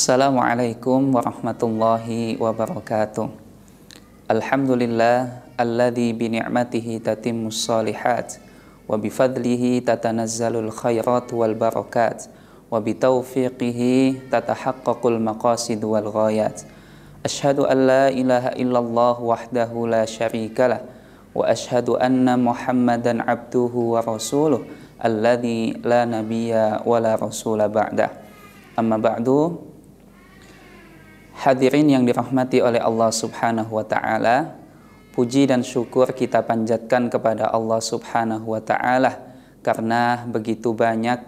Assalamualaikum warahmatullahi wabarakatuh. Alhamdulillah alladzi bi ni'matihi tatimmus shalihat wa bi fadlihi tatanazzalul khairat wal barakat wa bi taufiqihi tatahaqqaqul maqasid wal ghayat. Asyhadu an la ilaha illallah wahdahu la syarikalah wa asyhadu anna Muhammadan abduhu wa rasuluh alladzi la nabiyya wa la rasula ba'dah. Amma ba'du. Hadirin yang dirahmati oleh Allah Subhanahu wa Ta'ala, puji dan syukur kita panjatkan kepada Allah Subhanahu wa Ta'ala karena begitu banyak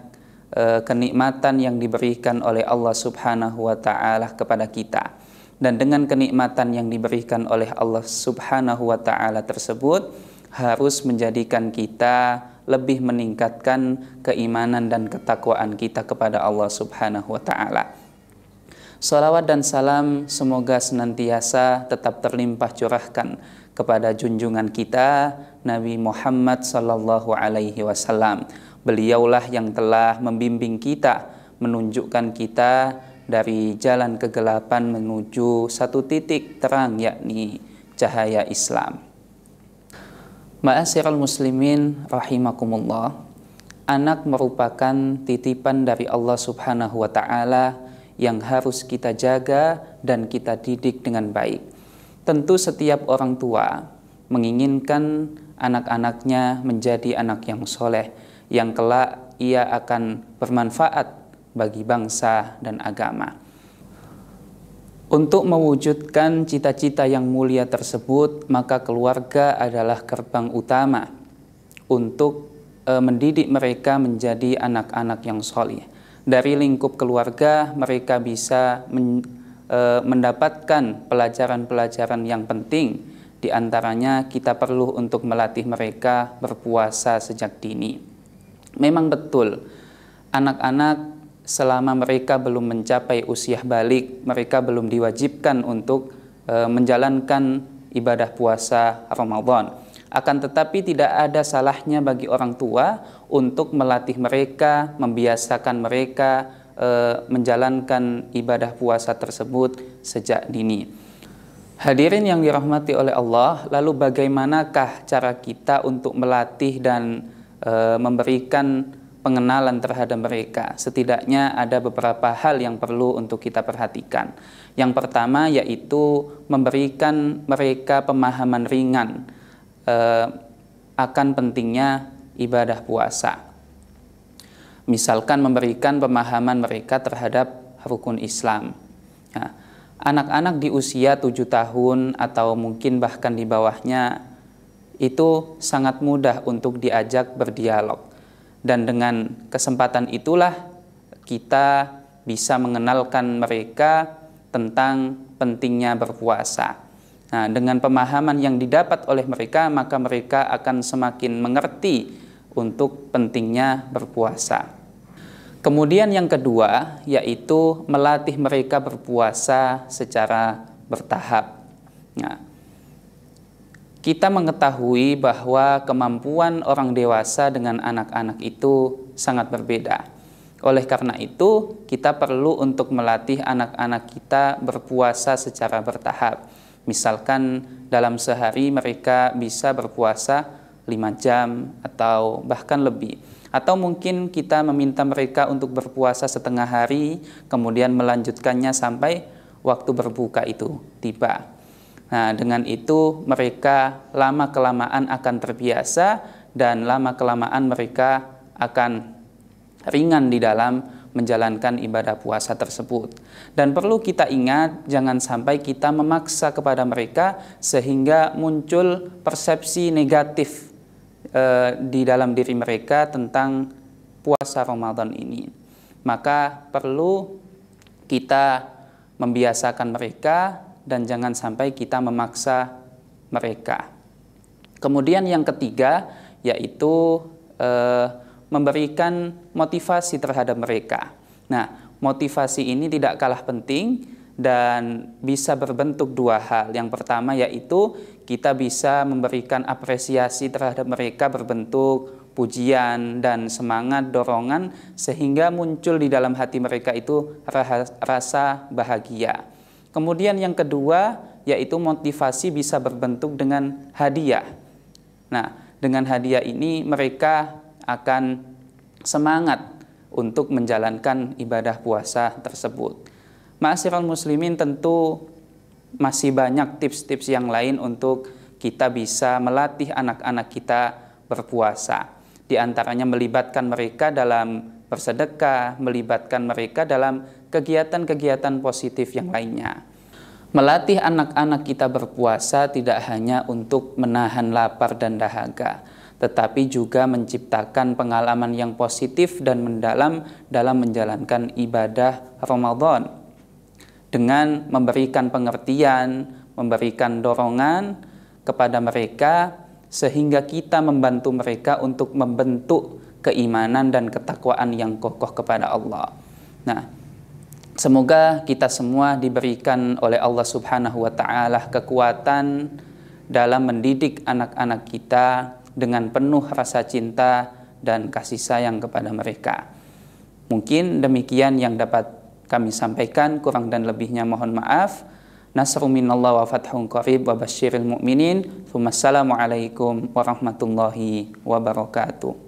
kenikmatan yang diberikan oleh Allah Subhanahu wa Ta'ala kepada kita. Dan dengan kenikmatan yang diberikan oleh Allah Subhanahu wa Ta'ala tersebut harus menjadikan kita lebih meningkatkan keimanan dan ketakwaan kita kepada Allah Subhanahu wa Ta'ala. Salawat dan salam semoga senantiasa tetap terlimpah curahkan kepada junjungan kita Nabi Muhammad sallallahu alaihi wasallam. Beliaulah yang telah membimbing kita, menunjukkan kita dari jalan kegelapan menuju satu titik terang, yakni cahaya Islam. Ma'asyiral muslimin rahimakumullah. Anak merupakan titipan dari Allah Subhanahu wa Ta'ala yang harus kita jaga dan kita didik dengan baik. Tentu setiap orang tua menginginkan anak-anaknya menjadi anak yang soleh, yang kelak ia akan bermanfaat bagi bangsa dan agama. Untuk mewujudkan cita-cita yang mulia tersebut, maka keluarga adalah gerbang utama untuk mendidik mereka menjadi anak-anak yang soleh. Dari lingkup keluarga mereka bisa mendapatkan pelajaran-pelajaran yang penting. Di antaranya kita perlu untuk melatih mereka berpuasa sejak dini. Memang betul, anak-anak selama mereka belum mencapai usia balik, mereka belum diwajibkan untuk menjalankan ibadah puasa Ramadan. Akan tetapi tidak ada salahnya bagi orang tua untuk melatih mereka, membiasakan mereka menjalankan ibadah puasa tersebut sejak dini. Hadirin yang dirahmati oleh Allah, lalu bagaimanakah cara kita untuk melatih dan memberikan pengenalan terhadap mereka? Setidaknya ada beberapa hal yang perlu untuk kita perhatikan. Yang pertama yaitu memberikan mereka pemahaman ringan akan pentingnya ibadah puasa. Misalkan memberikan pemahaman mereka terhadap rukun Islam. Nah, anak-anak di usia 7 tahun atau mungkin bahkan di bawahnya itu sangat mudah untuk diajak berdialog. Dan dengan kesempatan itulah kita bisa mengenalkan mereka tentang pentingnya berpuasa. Nah, dengan pemahaman yang didapat oleh mereka, maka mereka akan semakin mengerti untuk pentingnya berpuasa. Kemudian yang kedua, yaitu melatih mereka berpuasa secara bertahap. Nah, kita mengetahui bahwa kemampuan orang dewasa dengan anak-anak itu sangat berbeda. Oleh karena itu, kita perlu untuk melatih anak-anak kita berpuasa secara bertahap. Misalkan dalam sehari mereka bisa berpuasa 5 jam atau bahkan lebih. Atau mungkin kita meminta mereka untuk berpuasa setengah hari, kemudian melanjutkannya sampai waktu berbuka itu tiba. Nah, dengan itu mereka lama-kelamaan akan terbiasa dan lama-kelamaan mereka akan ringan di dalam menjalankan ibadah puasa tersebut. Dan perlu kita ingat, jangan sampai kita memaksa kepada mereka sehingga muncul persepsi negatif di dalam diri mereka tentang puasa Ramadan ini. Maka perlu kita membiasakan mereka dan jangan sampai kita memaksa mereka. Kemudian yang ketiga yaitu memberikan motivasi terhadap mereka. Nah, motivasi ini tidak kalah penting dan bisa berbentuk dua hal. Yang pertama yaitu kita bisa memberikan apresiasi terhadap mereka berbentuk pujian dan semangat, dorongan, sehingga muncul di dalam hati mereka itu rasa bahagia. Kemudian yang kedua, yaitu motivasi bisa berbentuk dengan hadiah. Nah, dengan hadiah ini mereka akan semangat untuk menjalankan ibadah puasa tersebut. Ma'asyiral muslimin, tentu masih banyak tips-tips yang lain untuk kita bisa melatih anak-anak kita berpuasa. Di antaranya melibatkan mereka dalam bersedekah, melibatkan mereka dalam kegiatan-kegiatan positif yang lainnya. Melatih anak-anak kita berpuasa tidak hanya untuk menahan lapar dan dahaga, tetapi juga menciptakan pengalaman yang positif dan mendalam dalam menjalankan ibadah Ramadan. Dengan memberikan pengertian, memberikan dorongan kepada mereka, sehingga kita membantu mereka untuk membentuk keimanan dan ketakwaan yang kokoh kepada Allah. Nah, semoga kita semua diberikan oleh Allah Subhanahu wa Ta'ala kekuatan dalam mendidik anak-anak kita dengan penuh rasa cinta dan kasih sayang kepada mereka. Mungkin demikian yang dapat kami sampaikan, kurang dan lebihnya mohon maaf. Nasrun minallah wa fathun qarib wa basyiril mu'minin. Assalamualaikum warahmatullahi wabarakatuh.